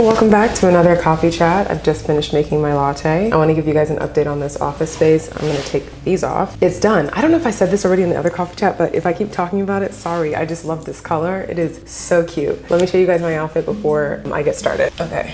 Welcome back to another coffee chat. I've just finished making my latte. I want to give you guys an update on this office space. I'm going to take these off. It's done. I don't know if I said this already in the other coffee chat, but if I keep talking about it, sorry. I just love this color. It is so cute. Let me show you guys my outfit before I get started. Okay.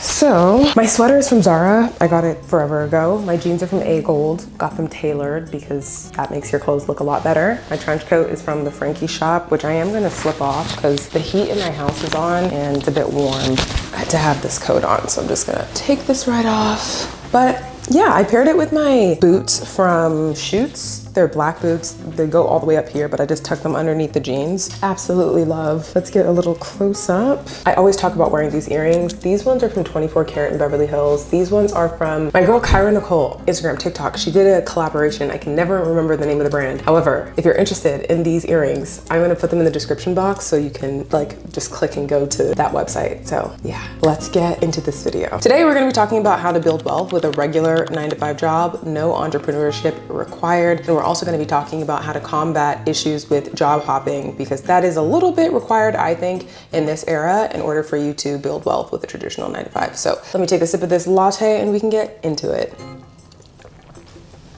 So my sweater is from Zara. I got it forever ago. My jeans are from A Gold. Got them tailored because that makes your clothes look a lot better. My trench coat is from the Frankie shop, which I am gonna slip off because the heat in my house is on and it's a bit warm. I had to have this coat on, so I'm just gonna take this right off. But yeah, I paired it with my boots from Schutz. They're black boots. They go all the way up here, but I just tuck them underneath the jeans. Absolutely love. Let's get a little close up. I always talk about wearing these earrings. These ones are from 24 Karat in Beverly Hills. These ones are from my girl Kyyah Nicole, Instagram, TikTok. She did a collaboration. I can never remember the name of the brand. However, if you're interested in these earrings, I'm gonna put them in the description box so you can like just click and go to that website. So yeah, let's get into this video. Today we're gonna be talking about how to build wealth with a regular 9-to-5 job, no entrepreneurship required. And we're also going to be talking about how to combat issues with job hopping, because that is a little bit required, I think, in this era in order for you to build wealth with a traditional 9-to-5. So let me take a sip of this latte and we can get into it.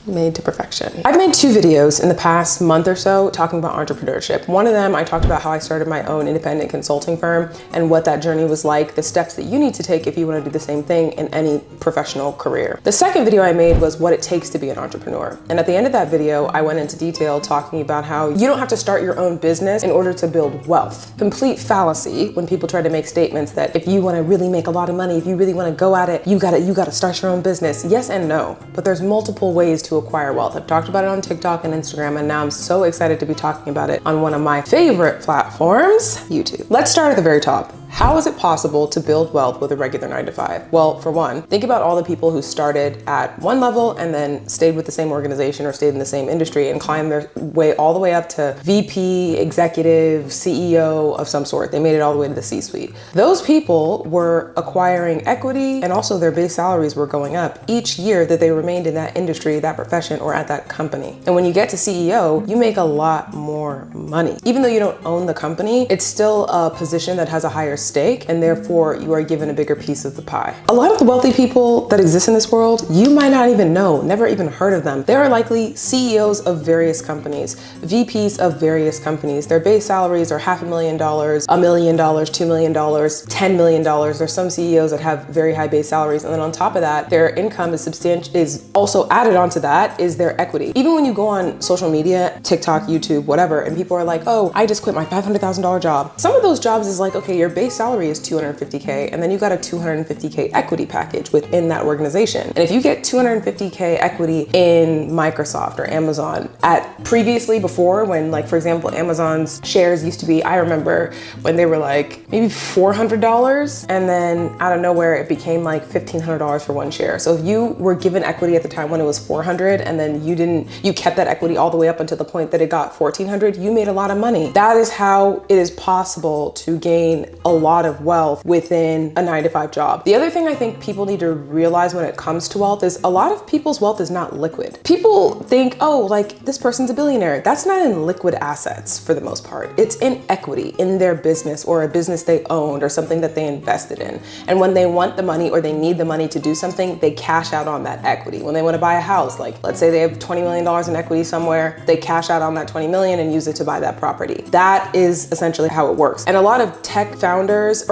Made to perfection. I've made 2 videos in the past month or so talking about entrepreneurship. One of them, I talked about how I started my own independent consulting firm and what that journey was like, the steps that you need to take if you want to do the same thing in any professional career. The second video I made was what it takes to be an entrepreneur. And at the end of that video, I went into detail talking about how you don't have to start your own business in order to build wealth. Complete fallacy when people try to make statements that if you want to really make a lot of money, if you really want to go at it, you gotta start your own business. Yes and no, but there's multiple ways to acquire wealth. I've talked about it on TikTok and Instagram, and now I'm so excited to be talking about it on one of my favorite platforms, YouTube. Let's start at the very top. How is it possible to build wealth with a regular 9-to-5? Well, for one, think about all the people who started at one level and then stayed with the same organization or stayed in the same industry and climbed their way all the way up to VP, executive, CEO of some sort. They made it all the way to the C-suite. Those people were acquiring equity, and also their base salaries were going up each year that they remained in that industry, that profession, or at that company. And when you get to CEO, you make a lot more money. Even though you don't own the company, it's still a position that has a higher stake, and therefore you are given a bigger piece of the pie. A lot of the wealthy people that exist in this world, you might not even know, never even heard of them. They are likely CEOs of various companies, VPs of various companies. Their base salaries are $500,000, $1 million, $2 million, $10 million. There's some CEOs that have very high base salaries, and then on top of that, their income is substantial. Is also added onto that is their equity. Even when you go on social media, TikTok, YouTube, whatever, and people are like, oh, I just quit my $500,000 job. Some of those jobs is like, okay, your base salary is $250K, and then you got a $250K equity package within that organization. And if you get $250K equity in Microsoft or Amazon at previously before, when like, for example, Amazon's shares used to be, I remember when they were like maybe $400, and then out of nowhere, it became like $1,500 for one share. So if you were given equity at the time when it was 400, and then you kept that equity all the way up until the point that it got 1,400, you made a lot of money. That is how it is possible to gain a lot of wealth within a 9-to-5 job. The other thing I think people need to realize when it comes to wealth is a lot of people's wealth is not liquid. People think, oh, like this person's a billionaire. That's not in liquid assets for the most part. It's in equity in their business or a business they owned or something that they invested in. And when they want the money or they need the money to do something, they cash out on that equity. When they want to buy a house, like let's say they have $20 million in equity somewhere, they cash out on that 20 million and use it to buy that property. That is essentially how it works. And a lot of tech founders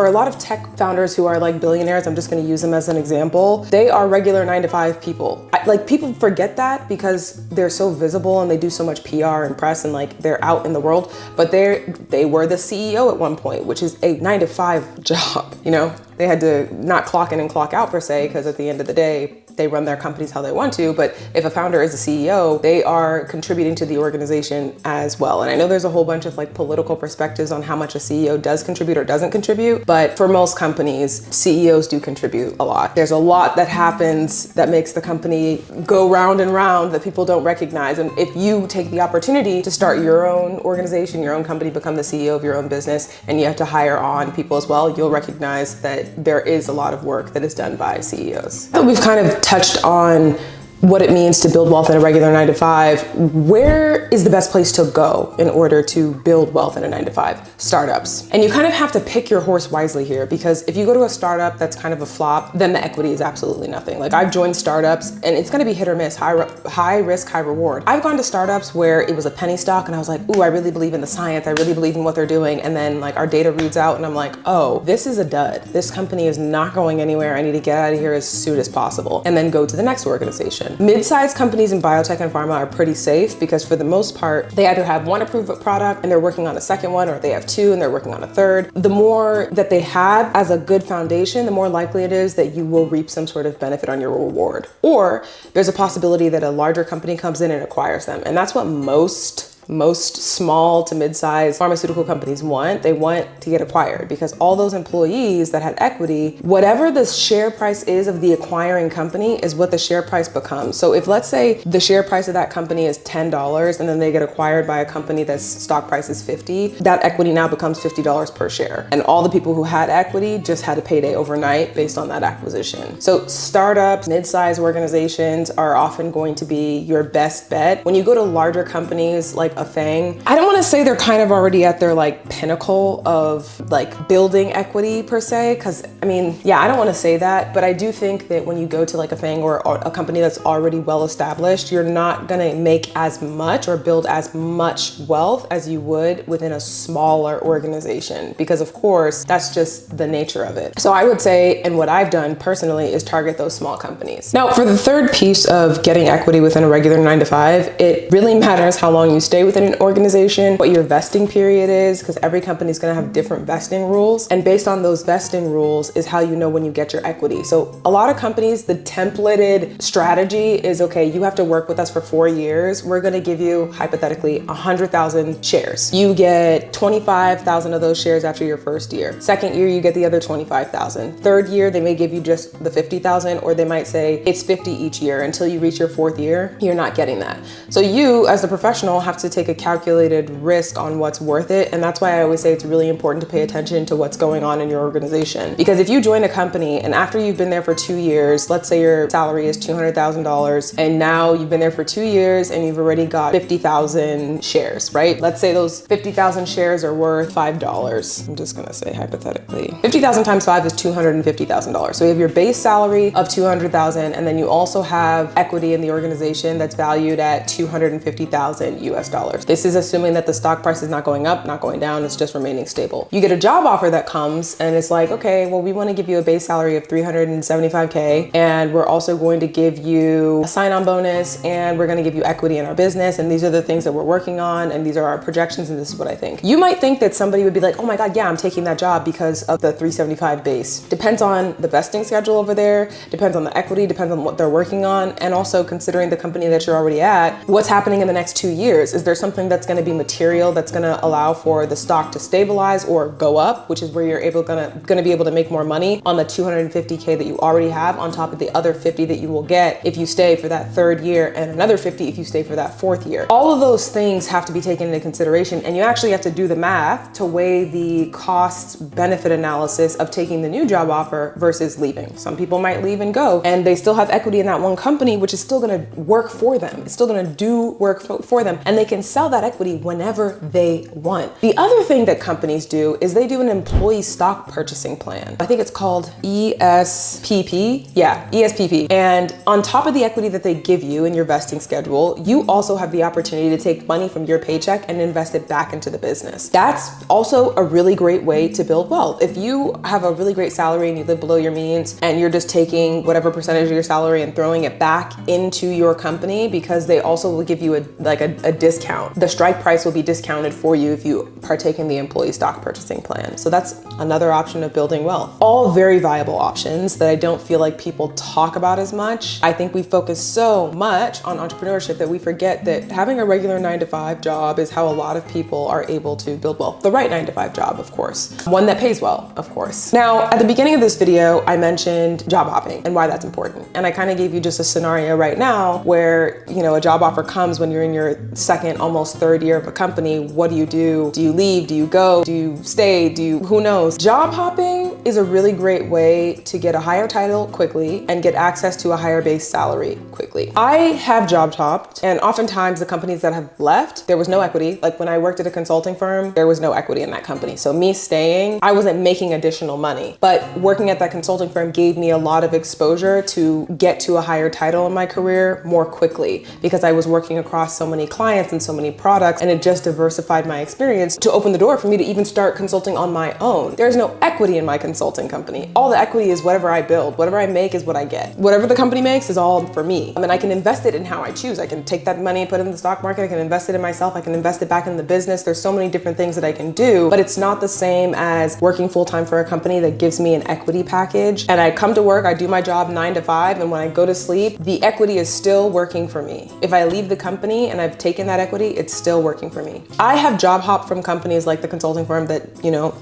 who are like billionaires, I'm just going to use them as an example, they are regular 9-to-5 people. Like people forget that because they're so visible and they do so much PR and press and like they're out in the world, but they were the CEO at one point, which is a 9-to-5 job. You know, they had to not clock in and clock out per se, because at the end of the day, they run their companies how they want to, but if a founder is a CEO, they are contributing to the organization as well. And I know there's a whole bunch of like political perspectives on how much a CEO does contribute or doesn't contribute, but for most companies, CEOs do contribute a lot. There's a lot that happens that makes the company go round and round that people don't recognize. And if you take the opportunity to start your own organization, your own company, become the CEO of your own business, and you have to hire on people as well, you'll recognize that there is a lot of work that is done by CEOs. We've kind of touched on what it means to build wealth in a regular 9-to-5, where is the best place to go in order to build wealth in a 9-to-5? Startups. And you kind of have to pick your horse wisely here, because if you go to a startup that's kind of a flop, then the equity is absolutely nothing. Like, I've joined startups and it's gonna be hit or miss, high risk, high reward. I've gone to startups where it was a penny stock and I was like, ooh, I really believe in the science, I really believe in what they're doing. And then like our data reads out and I'm like, oh, this is a dud. This company is not going anywhere. I need to get out of here as soon as possible. And then go to the next organization. Mid-sized companies in biotech and pharma are pretty safe because for the most part, they either have one approved product and they're working on a second one, or they have two and they're working on a third. The more that they have as a good foundation, the more likely it is that you will reap some sort of benefit on your reward. Or there's a possibility that a larger company comes in and acquires them. And that's what most small to mid-sized pharmaceutical companies want. They want to get acquired because all those employees that had equity, whatever the share price is of the acquiring company is what the share price becomes. So if, let's say, the share price of that company is $10 and then they get acquired by a company that's stock price is $50, that equity now becomes $50 per share. And all the people who had equity just had a payday overnight based on that acquisition. So startups, mid-sized organizations are often going to be your best bet. When you go to larger companies like a FANG, I don't want to say they're kind of already at their like pinnacle of like building equity per se, because I mean, yeah, I don't want to say that, but I do think that when you go to like a FANG or a company that's already well established, you're not gonna make as much or build as much wealth as you would within a smaller organization, because of course that's just the nature of it. So I would say, and what I've done personally is target those small companies. Now, for the third piece of getting equity within a regular 9-to-5, it really matters how long you stay within an organization, what your vesting period is, because every company is going to have different vesting rules. And based on those vesting rules is how you know when you get your equity. So a lot of companies, the templated strategy is, okay, you have to work with us for 4 years. We're going to give you, hypothetically, 100,000 shares. You get 25,000 of those shares after your first year. Second year, you get the other 25,000. Third year, they may give you just the 50,000, or they might say it's 50 each year. Until you reach your fourth year, you're not getting that. So you, as the professional, have to take a calculated risk on what's worth it. And that's why I always say it's really important to pay attention to what's going on in your organization. Because if you join a company and after you've been there for 2 years, let's say your salary is $200,000 and now you've been there for 2 years and you've already got 50,000 shares, right? Let's say those 50,000 shares are worth $5. I'm just gonna say hypothetically. 50,000 times 5 is $250,000. So you have your base salary of $200,000 and then you also have equity in the organization that's valued at $250,000 US dollars. This is assuming that the stock price is not going up, not going down, it's just remaining stable. You get a job offer that comes and it's like, okay, well, we want to give you a base salary of $375K and we're also going to give you a sign-on bonus and we're going to give you equity in our business and these are the things that we're working on and these are our projections and this is what I think. You might think that somebody would be like, oh my God, yeah, I'm taking that job because of the 375 base. Depends on the vesting schedule over there, depends on the equity, depends on what they're working on, and also considering the company that you're already at, what's happening in the next 2 years. Is there something that's going to be material that's going to allow for the stock to stabilize or go up, which is where you're going to be able to make more money on the 250K that you already have on top of the other 50 that you will get if you stay for that third year and another 50 if you stay for that fourth year. All of those things have to be taken into consideration and you actually have to do the math to weigh the cost benefit analysis of taking the new job offer versus leaving. Some people might leave and go and they still have equity in that one company, which is still going to work for them. It's still going to do work for them and they can sell that equity whenever they want. The other thing that companies do is they do an employee stock purchasing plan. I think it's called ESPP. Yeah, ESPP. And on top of the equity that they give you in your vesting schedule, you also have the opportunity to take money from your paycheck and invest it back into the business. That's also a really great way to build wealth. If you have a really great salary and you live below your means and you're just taking whatever percentage of your salary and throwing it back into your company because they also will give you a discount. The strike price will be discounted for you if you partake in the employee stock purchasing plan. So that's another option of building wealth. All very viable options that I don't feel like people talk about as much. I think we focus so much on entrepreneurship that we forget that having a regular 9-to-5 job is how a lot of people are able to build wealth. The right 9-to-5 job, of course. One that pays well, of course. Now, at the beginning of this video, I mentioned job hopping and why that's important. And I kind of gave you just a scenario right now where, you know, a job offer comes when you're in your second, almost third year of a company. What do you do? Do you leave? Do you go? Do you stay? Who knows? Job hopping is a really great way to get a higher title quickly and get access to a higher base salary quickly. I have job hopped, and oftentimes the companies that have left, there was no equity. Like when I worked at a consulting firm, there was no equity in that company. So me staying, I wasn't making additional money, but working at that consulting firm gave me a lot of exposure to get to a higher title in my career more quickly because I was working across so many clients and so many products, and it just diversified my experience to open the door for me to even start consulting on my own. There's no equity in my consulting company. All the equity is whatever I build. Whatever I make is what I get. Whatever the company makes is all for me. I mean, I can invest it in how I choose. I can take that money and put it in the stock market. I can invest it in myself. I can invest it back in the business. There's so many different things that I can do, but it's not the same as working full-time for a company that gives me an equity package. And I come to work, I do my job 9 to 5, and when I go to sleep, the equity is still working for me. If I leave the company and I've taken that equity, it's still working for me. I have job hopped from companies like the consulting firm that,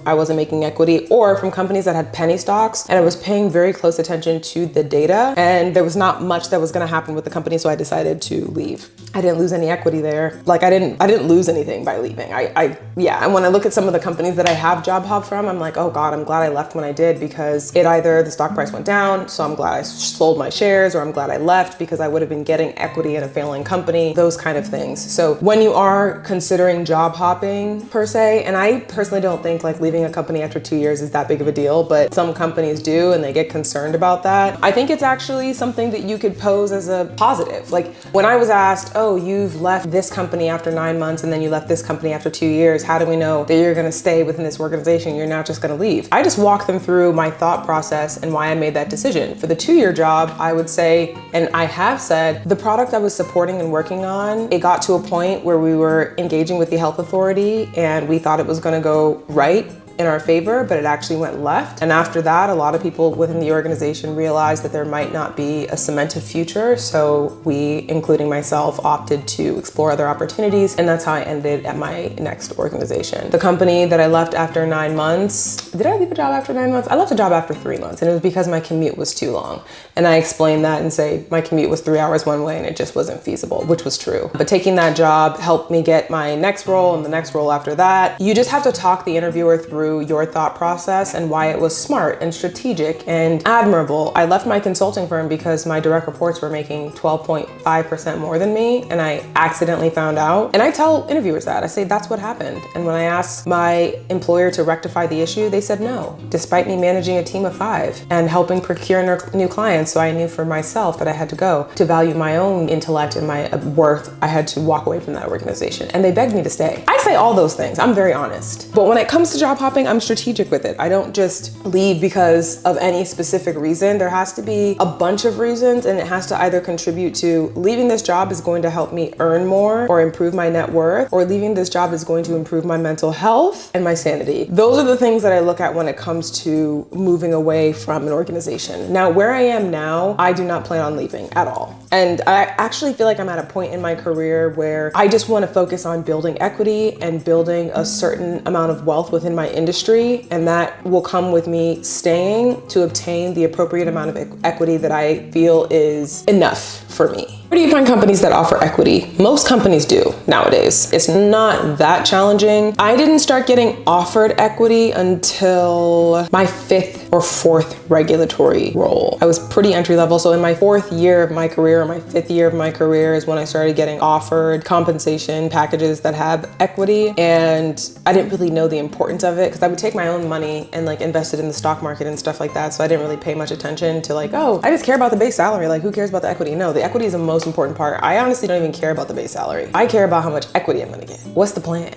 I wasn't making equity, or from companies that had penny stocks, and I was paying very close attention to the data, and there was not much that was gonna happen with the company, so I decided to leave. I didn't lose any equity there. Like I didn't lose anything by leaving. And when I look at some of the companies that I have job hopped from, I'm like, oh God, I'm glad I left when I did, because it either the stock price went down, so I'm glad I sold my shares, or I'm glad I left because I would have been getting equity in a failing company, those kind of things. So when you are considering job hopping per se, and I personally don't think like leaving a company after 2 years is that big of a deal, but some companies do and they get concerned about that. I think it's actually something that you could pose as a positive. Like when I was asked, oh, you've left this company after 9 months and then you left this company after 2 years, how do we know that you're gonna stay within this organization? You're not just gonna leave. I just walk them through my thought process and why I made that decision. For the 2-year job, I would say, and I have said, the product I was supporting and working on, it got to a point where we were engaging with the health authority and we thought it was gonna go right in our favor, but it actually went left. And after that, a lot of people within the organization realized that there might not be a cemented future. So we, including myself, opted to explore other opportunities. And that's how I ended at my next organization. The company that I left after 9 months, did I leave a job after 9 months? I left a job after 3 months, and it was because my commute was too long. And I explained that and say my commute was 3 hours one way and it just wasn't feasible, which was true. But taking that job helped me get my next role and the next role after that. You just have to talk the interviewer through your thought process and why it was smart and strategic and admirable. I left my consulting firm because my direct reports were making 12.5% more than me, and I accidentally found out. And I tell interviewers that. I say that's what happened. And when I asked my employer to rectify the issue, they said no, despite me managing a team of 5 and helping procure new clients. So I knew for myself that I had to go. To value my own intellect and my worth, I had to walk away from that organization. And they begged me to stay. I say all those things. I'm very honest. But when it comes to job hopping, I'm strategic with it. I don't just leave because of any specific reason. There has to be a bunch of reasons, and it has to either contribute to leaving this job is going to help me earn more or improve my net worth, or leaving this job is going to improve my mental health and my sanity. Those are the things that I look at when it comes to moving away from an organization. Now, where I am now, I do not plan on leaving at all. And I actually feel like I'm at a point in my career where I just want to focus on building equity and building a certain amount of wealth within my industry, and that will come with me staying to obtain the appropriate amount of equity that I feel is enough for me. Where do you find companies that offer equity? Most companies do nowadays. It's not that challenging. I didn't start getting offered equity until my 5th or 4th regulatory role. I was pretty entry level. So in my 4th year of my career, or my 5th year of my career, is when I started getting offered compensation packages that have equity. And I didn't really know the importance of it because I would take my own money and like invest it in the stock market and stuff like that. So I didn't really pay much attention to like, oh, I just care about the base salary. Like, who cares about the equity? No, the equity is the most important part. I honestly don't even care about the base salary. I care about how much equity I'm gonna get. What's the plan?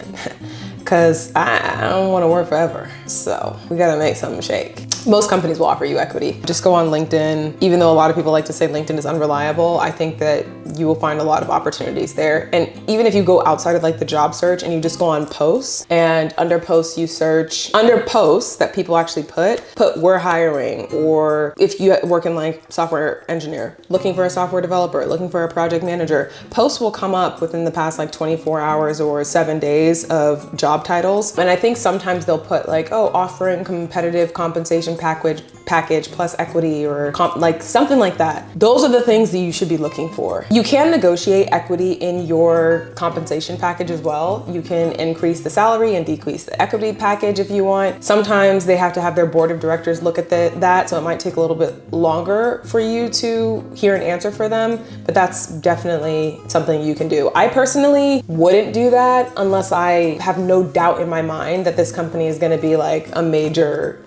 Because I don't want to work forever. So we gotta make something shake. Most companies will offer you equity. Just go on LinkedIn. Even though a lot of people like to say LinkedIn is unreliable, I think that you will find a lot of opportunities there. And even if you go outside of like the job search and you just go on posts, and under posts you search, under posts that people actually put we're hiring, or if you work in like software engineer, looking for a software developer, looking for a project manager, posts will come up within the past like 24 hours or 7 days of job titles. And I think sometimes they'll put like, oh, offering competitive compensation compensation package plus equity or like something like that. Those are the things that you should be looking for. You can negotiate equity in your compensation package as well. You can increase the salary and decrease the equity package if you want. Sometimes they have to have their board of directors look at that, so it might take a little bit longer for you to hear an answer for them, but that's definitely something you can do. I personally wouldn't do that unless I have no doubt in my mind that this company is gonna be like a major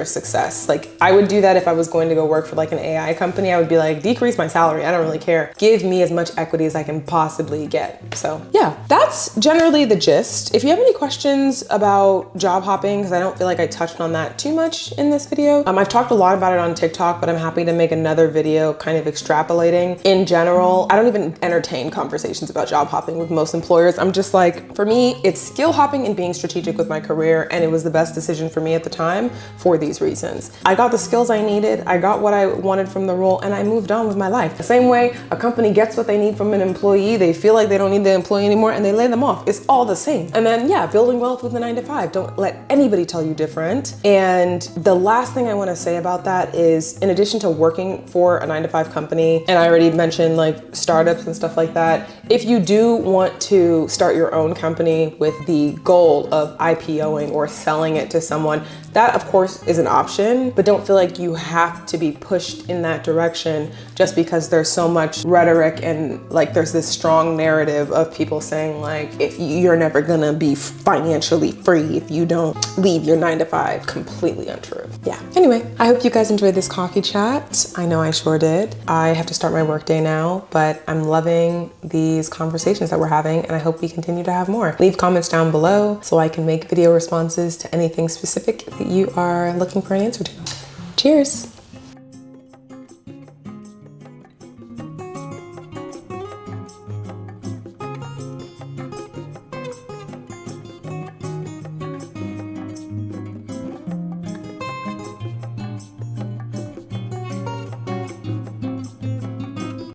success. Like I would do that if I was going to go work for like an AI company. I would be like, decrease my salary, I don't really care. Give me as much equity as I can possibly get. So yeah, that's generally the gist. If you have any questions about job hopping, because I don't feel like I touched on that too much in this video. I've talked a lot about it on TikTok, but I'm happy to make another video kind of extrapolating. In general, I don't even entertain conversations about job hopping with most employers. I'm just like, for me, it's skill hopping and being strategic with my career, and it was the best decision for me at the time for these reasons. I got the skills I needed, I got what I wanted from the role, and I moved on with my life. The same way a company gets what they need from an employee, they feel like they don't need the employee anymore and they lay them off. It's all the same. And then yeah, building wealth with a 9-to-5. Don't let anybody tell you different. And the last thing I want to say about that is, in addition to working for a 9-to-5 company, and I already mentioned like startups and stuff like that, if you do want to start your own company with the goal of IPOing or selling it to someone, that of course is an option, but don't feel like you have to be pushed in that direction just because there's so much rhetoric and like there's this strong narrative of people saying like, if you're never gonna be financially free if you don't leave your 9-to-5. Completely untrue. Yeah. Anyway, I hope you guys enjoyed this coffee chat. I know I sure did. I have to start my workday now, but I'm loving these conversations that we're having, and I hope we continue to have more. Leave comments down below so I can make video responses to anything specific that you are looking for an answer to. Cheers.